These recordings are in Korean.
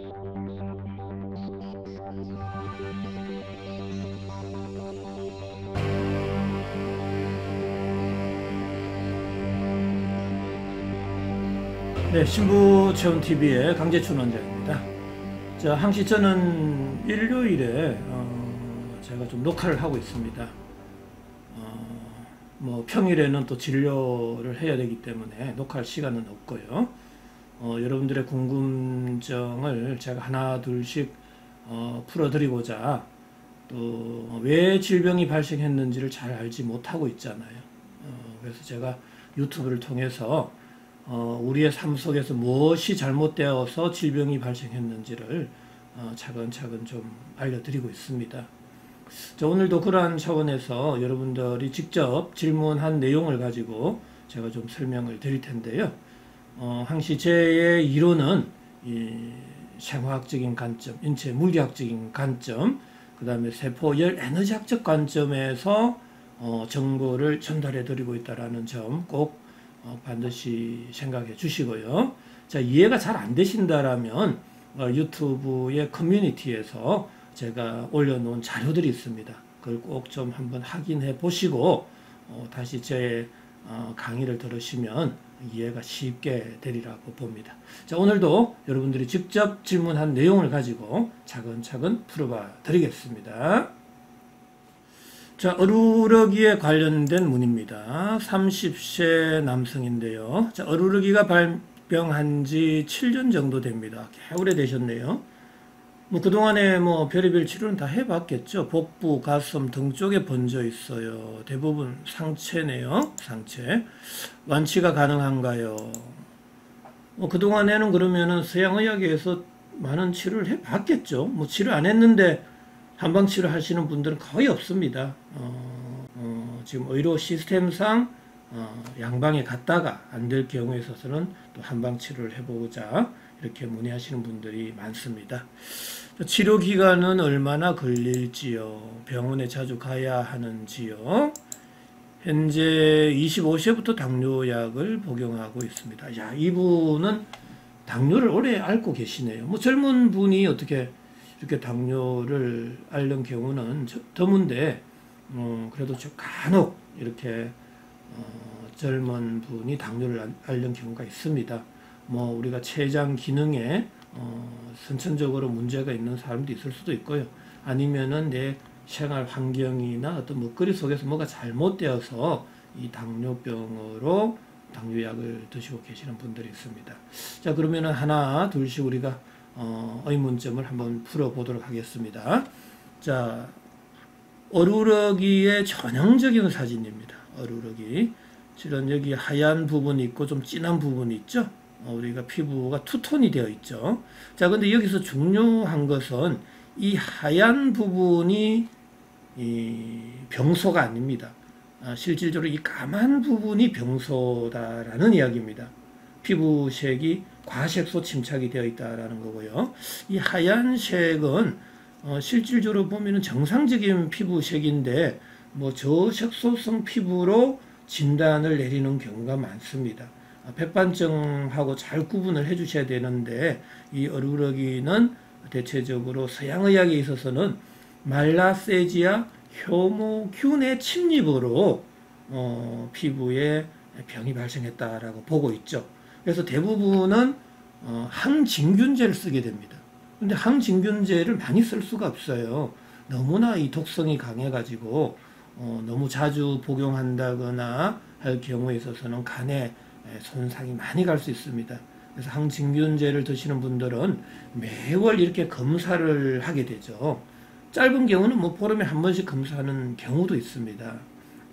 네, 신부체험TV의 강재춘 원장입니다. 자, 항시 저는 일요일에 제가 좀 녹화를 하고 있습니다. 뭐 평일에는 또 진료를 해야 되기 때문에 녹화할 시간은 없고요. 여러분들의 궁금증을 제가 하나 둘씩 풀어드리고자, 또 왜 질병이 발생했는지를 잘 알지 못하고 있잖아요. 그래서 제가 유튜브를 통해서 우리의 삶 속에서 무엇이 잘못되어서 질병이 발생했는지를 차근차근 좀 알려드리고 있습니다. 자, 오늘도 그러한 차원에서 여러분들이 직접 질문한 내용을 가지고 제가 좀 설명을 드릴 텐데요. 항시 제의 이론은 이 생화학적인 관점, 인체 물리학적인 관점, 그 다음에 세포열 에너지학적 관점에서 정보를 전달해 드리고 있다는 점 꼭 반드시 생각해 주시고요. 자, 이해가 잘 안 되신다라면 유튜브의 커뮤니티에서 제가 올려놓은 자료들이 있습니다. 그걸 꼭 좀 한번 확인해 보시고 다시 제 강의를 들으시면 이해가 쉽게 되리라고 봅니다. 자, 오늘도 여러분들이 직접 질문한 내용을 가지고 차근차근 풀어봐 드리겠습니다. 자, 어루러기에 관련된 문입니다. 30세 남성인데요. 자, 어루러기가 발병한 지 7년 정도 됩니다. 꽤 오래되셨네요. 뭐 그동안에 뭐 별의별 치료는 다 해봤겠죠. 복부, 가슴 등 쪽에 번져 있어요. 대부분 상체네요. 상체. 완치가 가능한가요? 뭐 그동안에는 그러면은 서양의학에서 많은 치료를 해봤겠죠. 뭐 치료 안 했는데 한방치료 하시는 분들은 거의 없습니다. 지금 의료 시스템상 양방에 갔다가 안 될 경우에 있어서는 또 한방치료를 해보자 이렇게 문의하시는 분들이 많습니다. 치료 기간은 얼마나 걸릴지요? 병원에 자주 가야 하는지요? 현재 25세부터 당뇨약을 복용하고 있습니다. 야, 이분은 당뇨를 오래 앓고 계시네요. 뭐 젊은 분이 어떻게 이렇게 당뇨를 앓는 경우는 드문데, 그래도 간혹 이렇게 젊은 분이 당뇨를 앓는 경우가 있습니다. 뭐 우리가 췌장 기능에 선천적으로 문제가 있는 사람도 있을 수도 있고요. 아니면은 내 생활 환경이나 어떤 먹거리 속에서 뭐가 잘못되어서 이 당뇨병으로 당뇨약을 드시고 계시는 분들이 있습니다. 자, 그러면은 하나 둘씩 우리가 의문점을 한번 풀어보도록 하겠습니다. 자, 어루러기의 전형적인 사진입니다. 어루러기. 실은 여기 하얀 부분이 있고 좀 진한 부분이 있죠. 우리가 피부가 투톤이 되어 있죠. 자, 근데 여기서 중요한 것은 이 하얀 부분이 이 병소가 아닙니다. 실질적으로 이 까만 부분이 병소다라는 이야기입니다. 피부색이 과색소 침착이 되어 있다라는 거고요. 이 하얀색은 실질적으로 보면은 정상적인 피부색인데 뭐 저색소성 피부로 진단을 내리는 경우가 많습니다. 백반증하고 잘 구분을 해 주셔야 되는데, 이 어루러기는 대체적으로 서양의학에 있어서는 말라세지아 효모균의 침입으로 피부에 병이 발생했다라고 보고 있죠. 그래서 대부분은 항진균제를 쓰게 됩니다. 근데 항진균제를 많이 쓸 수가 없어요. 너무나 이 독성이 강해가지고 너무 자주 복용한다거나 할 경우에 있어서는 간에 손상이 많이 갈 수 있습니다. 그래서 항진균제를 드시는 분들은 매월 이렇게 검사를 하게 되죠. 짧은 경우는 뭐 보름에 한 번씩 검사하는 경우도 있습니다.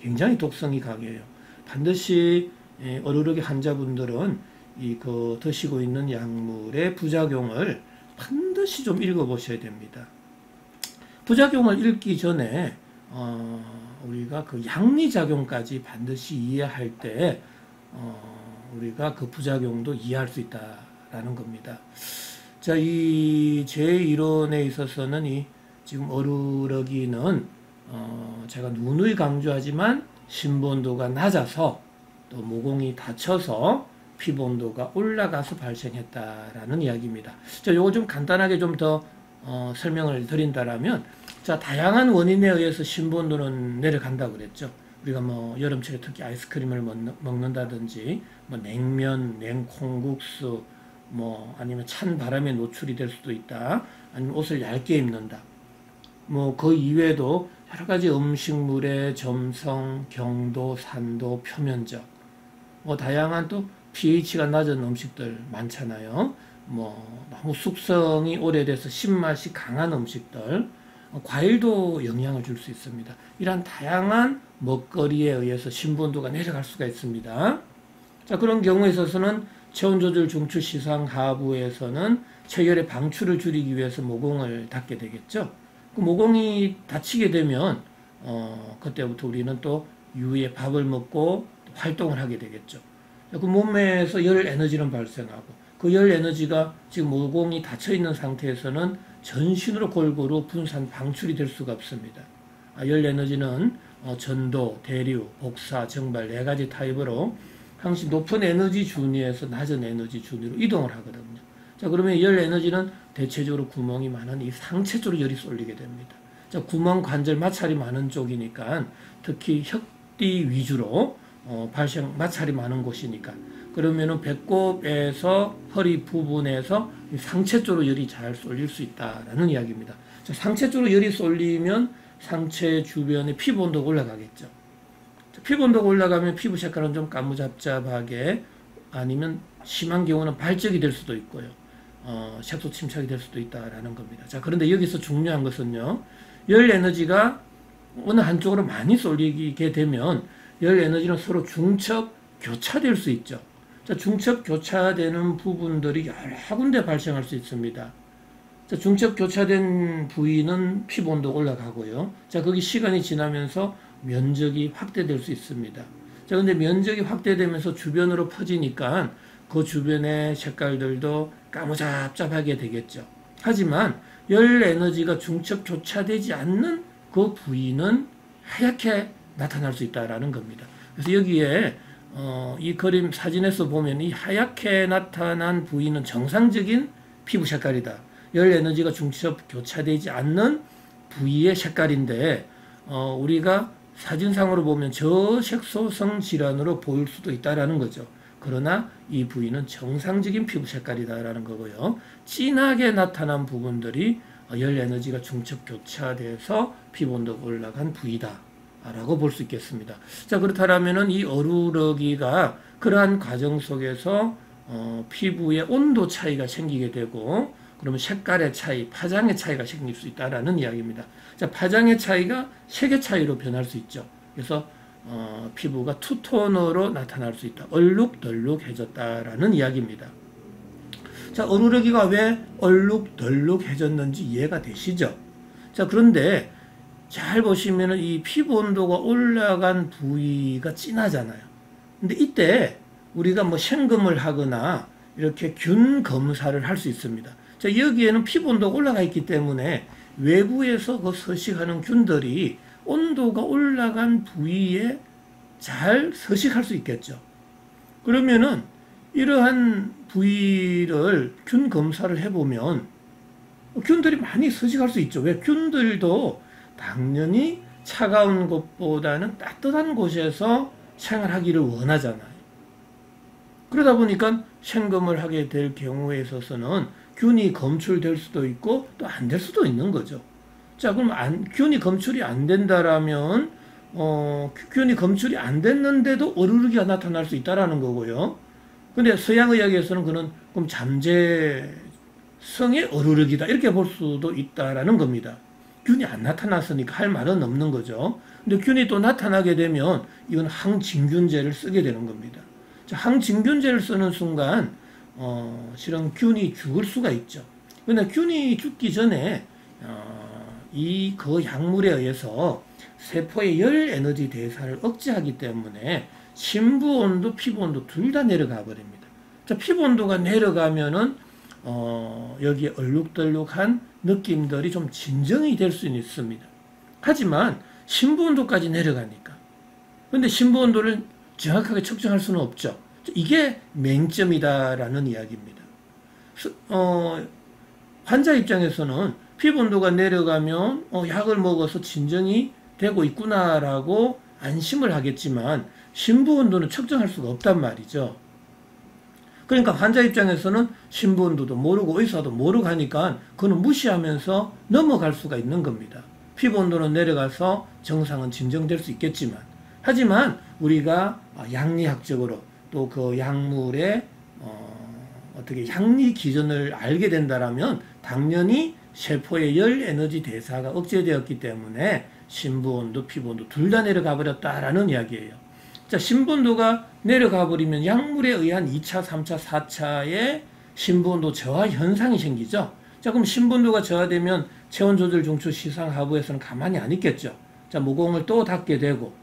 굉장히 독성이 강해요. 반드시 어루러기 환자분들은 드시고 있는 약물의 부작용을 반드시 좀 읽어보셔야 됩니다. 부작용을 읽기 전에 우리가 그 양리작용까지 반드시 이해할 때 우리가 그 부작용도 이해할 수 있다라는 겁니다. 자, 이 제 이론에 있어서는 지금 어루러기는 제가 누누이 강조하지만 신본도가 낮아서 또 모공이 닫혀서 피부 온도가 올라가서 발생했다라는 이야기입니다. 자, 요거 좀 간단하게 좀 더 설명을 드린다라면, 자, 다양한 원인에 의해서 신부 온도는 내려간다고 그랬죠. 우리가 뭐 여름철에 특히 아이스크림을 먹는다든지, 뭐 냉면, 냉콩국수, 뭐 아니면 찬 바람에 노출이 될 수도 있다. 아니면 옷을 얇게 입는다. 뭐 그 이외에도 여러 가지 음식물의 점성, 경도, 산도, 표면적, 뭐 다양한 또 pH가 낮은 음식들 많잖아요. 뭐 너무 숙성이 오래돼서 신맛이 강한 음식들, 과일도 영향을 줄 수 있습니다. 이러한 다양한 먹거리에 의해서 신부 온도가 내려갈 수가 있습니다. 자, 그런 경우에 있어서는 체온 조절 중추 시상 하부에서는 체열의 방출을 줄이기 위해서 모공을 닫게 되겠죠. 그 모공이 닫히게 되면 그때부터 우리는 또 이후에 밥을 먹고 활동을 하게 되겠죠. 그 몸에서 열 에너지는 발생하고, 그 열 에너지가 지금 모공이 닫혀 있는 상태에서는 전신으로 골고루 분산 방출이 될 수가 없습니다. 열 에너지는 전도, 대류, 복사, 정발 네 가지 타입으로 항시 높은 에너지 준위에서 낮은 에너지 준위로 이동을 하거든요. 자, 그러면 열 에너지는 대체적으로 구멍이 많은 이 상체 쪽으로 열이 쏠리게 됩니다. 자, 구멍 관절 마찰이 많은 쪽이니까, 특히 혀띠 위주로 발생 마찰이 많은 곳이니까, 그러면은 배꼽에서 허리 부분에서 상체 쪽으로 열이 잘 쏠릴 수 있다라는 이야기입니다. 자, 상체 쪽으로 열이 쏠리면 상체 주변에 피부 온도가 올라가겠죠. 자, 피부 온도가 올라가면 피부 색깔은 좀 까무잡잡하게, 아니면 심한 경우는 발적이 될 수도 있고요. 색소 침착이 될 수도 있다라는 겁니다. 자, 그런데 여기서 중요한 것은요, 열 에너지가 어느 한쪽으로 많이 쏠리게 되면 열 에너지는 서로 중첩 교차될 수 있죠. 자, 중첩 교차되는 부분들이 여러 군데 발생할 수 있습니다. 자, 중첩 교차된 부위는 피부 온도가 올라가고요. 자, 거기 시간이 지나면서 면적이 확대될 수 있습니다. 자, 근데 면적이 확대되면서 주변으로 퍼지니까 그 주변의 색깔들도 까무잡잡하게 되겠죠. 하지만 열 에너지가 중첩 교차되지 않는 그 부위는 하얗게 나타날 수 있다라는 겁니다. 그래서 여기에 이 그림 사진에서 보면 이 하얗게 나타난 부위는 정상적인 피부 색깔이다. 열 에너지가 중첩 교차되지 않는 부위의 색깔인데, 우리가 사진상으로 보면 저색소성 질환으로 보일 수도 있다라는 거죠. 그러나 이 부위는 정상적인 피부 색깔이다라는 거고요. 진하게 나타난 부분들이 열 에너지가 중첩 교차돼서 피부 온도가 올라간 부위다 라고 볼 수 있겠습니다. 자, 그렇다면은 이 어루러기가 그러한 과정 속에서 피부의 온도 차이가 생기게 되고, 그러면 색깔의 차이, 파장의 차이가 생길 수 있다라는 이야기입니다. 자, 파장의 차이가 색의 차이로 변할 수 있죠. 그래서 피부가 투톤으로 나타날 수 있다. 얼룩덜룩해졌다라는 이야기입니다. 자, 어루러기가 왜 얼룩덜룩해졌는지 이해가 되시죠? 자, 그런데 잘 보시면은 이 피부 온도가 올라간 부위가 진하잖아요. 근데 이때 우리가 뭐 생금을 하거나 이렇게 균 검사를 할 수 있습니다. 자, 여기에는 피부 온도가 올라가 있기 때문에 외부에서 그 서식하는 균들이 온도가 올라간 부위에 잘 서식할 수 있겠죠. 그러면은 이러한 부위를 균 검사를 해보면 균들이 많이 서식할 수 있죠. 왜? 균들도 당연히 차가운 곳보다는 따뜻한 곳에서 생활하기를 원하잖아요. 그러다 보니까 생금을 하게 될 경우에 있어서는 균이 검출될 수도 있고 또 안 될 수도 있는 거죠. 자, 그럼 균이 검출이 안 된다라면 균이 검출이 안 됐는데도 어루러기가 나타날 수 있다라는 거고요. 근데 서양의학에서는 그건 그럼 잠재성의 어루러기다 이렇게 볼 수도 있다라는 겁니다. 균이 안 나타났으니까 할 말은 없는 거죠. 근데 균이 또 나타나게 되면 이건 항진균제를 쓰게 되는 겁니다. 자, 항진균제를 쓰는 순간 실은 균이 죽을 수가 있죠. 근데 균이 죽기 전에 그 약물에 의해서 세포의 열 에너지 대사를 억제하기 때문에 심부 온도, 피부 온도 둘 다 내려가 버립니다. 자, 피부 온도가 내려가면은 여기에 얼룩덜룩한 느낌들이 좀 진정이 될 수는 있습니다. 하지만 심부 온도까지 내려가니까. 근데 심부 온도를 정확하게 측정할 수는 없죠. 이게 맹점이다라는 이야기입니다. 환자 입장에서는 피부 온도가 내려가면 약을 먹어서 진정이 되고 있구나라고 안심을 하겠지만 심부 온도는 측정할 수가 없단 말이죠. 그러니까 환자 입장에서는 심부 온도도 모르고 의사도 모르고 하니까 그는 무시하면서 넘어갈 수가 있는 겁니다. 피부 온도는 내려가서 정상은 진정될 수 있겠지만, 하지만 우리가 양리학적으로 또 그 약물의 어떻게 향리 기전을 알게 된다라면 당연히 세포의 열 에너지 대사가 억제되었기 때문에 심부 온도, 피부 온도 둘 다 내려가 버렸다라는 이야기예요. 자, 심부 온도가 내려가 버리면 약물에 의한 2차, 3차, 4차의 심부 온도 저하 현상이 생기죠. 자, 그럼 심부 온도가 저하되면 체온 조절 중추 시상 하부에서는 가만히 안 있겠죠. 자, 모공을 또 닫게 되고,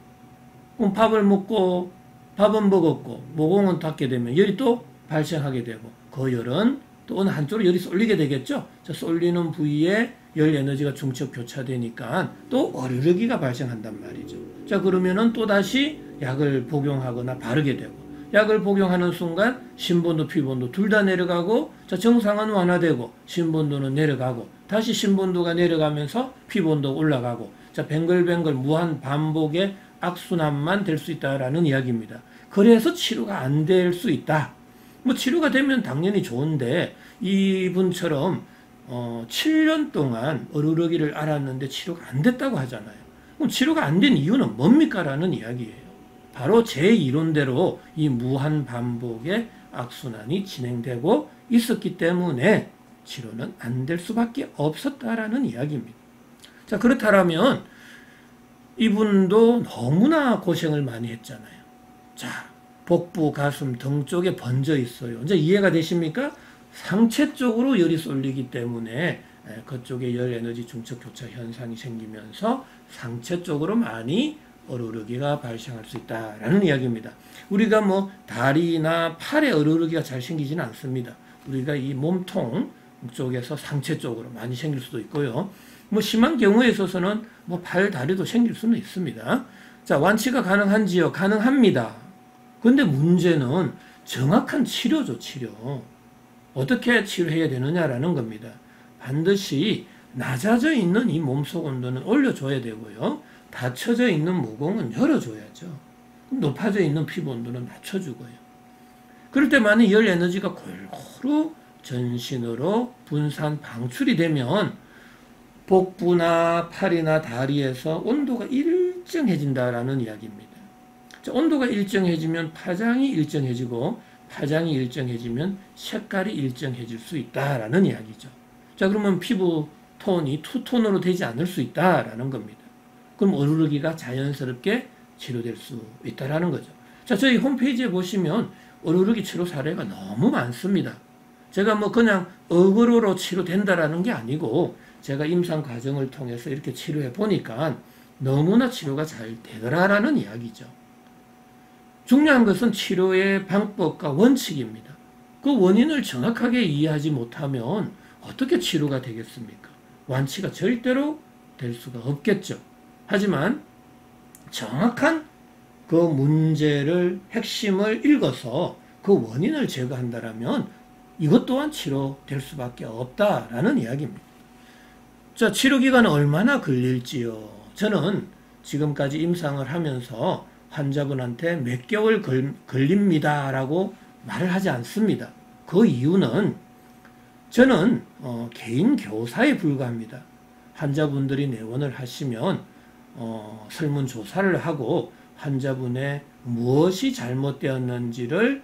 그럼 밥은 먹었고 모공은 닫게 되면 열이 또 발생하게 되고, 그 열은 또 어느 한쪽으로 열이 쏠리게 되겠죠. 자, 쏠리는 부위에 열 에너지가 중첩 교차되니까 또 어르르기가 발생한단 말이죠. 자, 그러면은 또 다시 약을 복용하거나 바르게 되고, 약을 복용하는 순간 심부온도, 피부온도 둘 다 내려가고, 자, 정상은 완화되고 심부온도는 내려가고, 다시 심부온도가 내려가면서 피부온도 올라가고, 자, 뱅글뱅글 무한 반복의 악순환만 될 수 있다라는 이야기입니다. 그래서 치료가 안 될 수 있다. 뭐 치료가 되면 당연히 좋은데, 이분처럼 7년 동안 어르러기를 앓았는데 치료가 안 됐다고 하잖아요. 그럼 치료가 안 된 이유는 뭡니까? 라는 이야기예요. 바로 제 이론대로 이 무한 반복의 악순환이 진행되고 있었기 때문에 치료는 안 될 수밖에 없었다라는 이야기입니다. 자, 그렇다면 이분도 너무나 고생을 많이 했잖아요. 자, 복부, 가슴, 등 쪽에 번져 있어요. 이제 이해가 되십니까? 상체 쪽으로 열이 쏠리기 때문에 그쪽에 열 에너지 중첩 교차 현상이 생기면서 상체 쪽으로 많이 어르르기가 발생할 수 있다라는 이야기입니다. 우리가 뭐 다리나 팔에 어르르기가 잘 생기지는 않습니다. 우리가 이 몸통 쪽에서 상체 쪽으로 많이 생길 수도 있고요. 뭐 심한 경우에 있어서는 뭐 팔, 다리도 생길 수는 있습니다. 자, 완치가 가능한지요? 가능합니다. 근데 문제는 정확한 치료죠, 치료. 어떻게 치료해야 되느냐라는 겁니다. 반드시 낮아져 있는 이 몸속 온도는 올려줘야 되고요. 닫혀져 있는 모공은 열어줘야죠. 높아져 있는 피부 온도는 낮춰주고요. 그럴 때 만약 열 에너지가 골고루 전신으로 분산 방출이 되면 복부나 팔이나 다리에서 온도가 일정해진다라는 이야기입니다. 자, 온도가 일정해지면 파장이 일정해지고, 파장이 일정해지면 색깔이 일정해질 수 있다라는 이야기죠. 자, 그러면 피부 톤이 투톤으로 되지 않을 수 있다라는 겁니다. 그럼 어르르기가 자연스럽게 치료될 수 있다라는 거죠. 자, 저희 홈페이지에 보시면 어르르기 치료 사례가 너무 많습니다. 제가 뭐 그냥 어그로로 치료된다라는 게 아니고, 제가 임상 과정을 통해서 이렇게 치료해 보니까 너무나 치료가 잘 되더라라는 이야기죠. 중요한 것은 치료의 방법과 원칙입니다. 그 원인을 정확하게 이해하지 못하면 어떻게 치료가 되겠습니까? 완치가 절대로 될 수가 없겠죠. 하지만 정확한 그 문제를, 핵심을 읽어서 그 원인을 제거한다면 이것 또한 치료될 수밖에 없다라는 이야기입니다. 자, 치료 기간은 얼마나 걸릴지요? 저는 지금까지 임상을 하면서 환자분한테 몇 개월 걸립니다라고 말을 하지 않습니다. 그 이유는 저는 개인 교사에 불과합니다. 환자분들이 내원을 하시면 설문조사를 하고 환자분의 무엇이 잘못되었는지를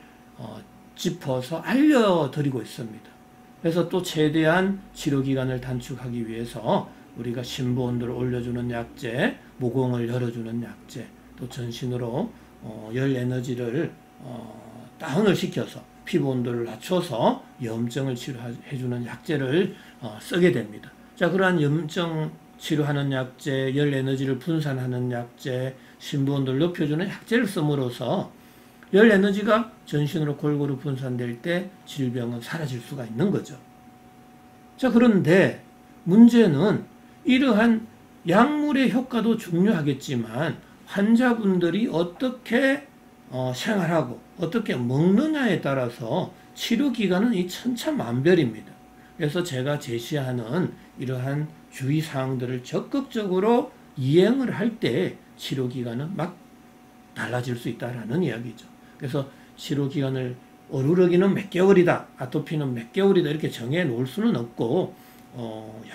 짚어서 알려드리고 있습니다. 그래서 또 최대한 치료기간을 단축하기 위해서 우리가 심부 온도를 올려주는 약제, 모공을 열어주는 약제, 또 전신으로 열 에너지를 다운을 시켜서 피부 온도를 낮춰서 염증을 치료해주는 약제를 쓰게 됩니다. 자, 그러한 염증 치료하는 약제, 열 에너지를 분산하는 약제, 심부 온도를 높여주는 약제를 씀으로써 열 에너지가 전신으로 골고루 분산될 때 질병은 사라질 수가 있는 거죠. 자, 그런데 문제는 이러한 약물의 효과도 중요하겠지만 환자분들이 어떻게 생활하고 어떻게 먹느냐에 따라서 치료 기간은 이 천차만별입니다. 그래서 제가 제시하는 이러한 주의사항들을 적극적으로 이행을 할 때 치료 기간은 막 달라질 수 있다라는 이야기죠. 그래서 치료 기간을 어루러기는 몇 개월이다, 아토피는 몇 개월이다 이렇게 정해 놓을 수는 없고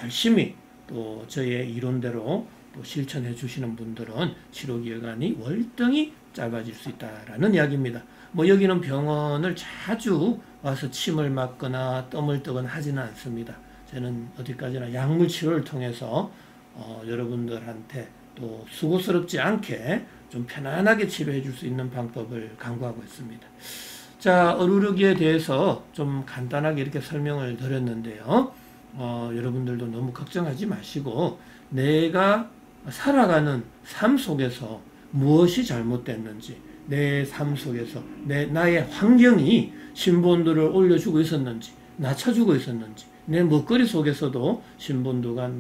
열심히 또 저의 이론대로 또 실천해 주시는 분들은 치료 기간이 월등히 짧아질 수 있다라는 이야기입니다. 뭐 여기는 병원을 자주 와서 침을 맞거나 뜸을 뜨거나 하지는 않습니다. 저는 어디까지나 약물 치료를 통해서 여러분들한테 또 수고스럽지 않게 좀 편안하게 치료해 줄 수 있는 방법을 강구하고 있습니다. 자, 어루러기에 대해서 좀 간단하게 이렇게 설명을 드렸는데요. 여러분들도 너무 걱정하지 마시고 내가 살아가는 삶 속에서 무엇이 잘못됐는지, 내 삶 속에서 나의 환경이 신본도를 올려주고 있었는지, 낮춰주고 있었는지, 내 먹거리 속에서도 신본도가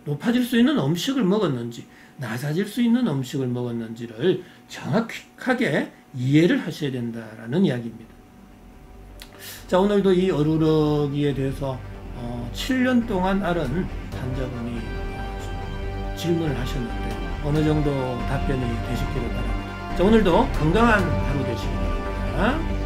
높아질 수 있는 음식을 먹었는지, 낮아질 수 있는 음식을 먹었는지를 정확하게 이해를 하셔야 된다라는 이야기입니다. 자, 오늘도 이 어루러기에 대해서 7년 동안 앓은 환자분이 질문을 하셨는데 어느 정도 답변이 되시기를 바랍니다. 자, 오늘도 건강한 하루 되시기 바랍니다.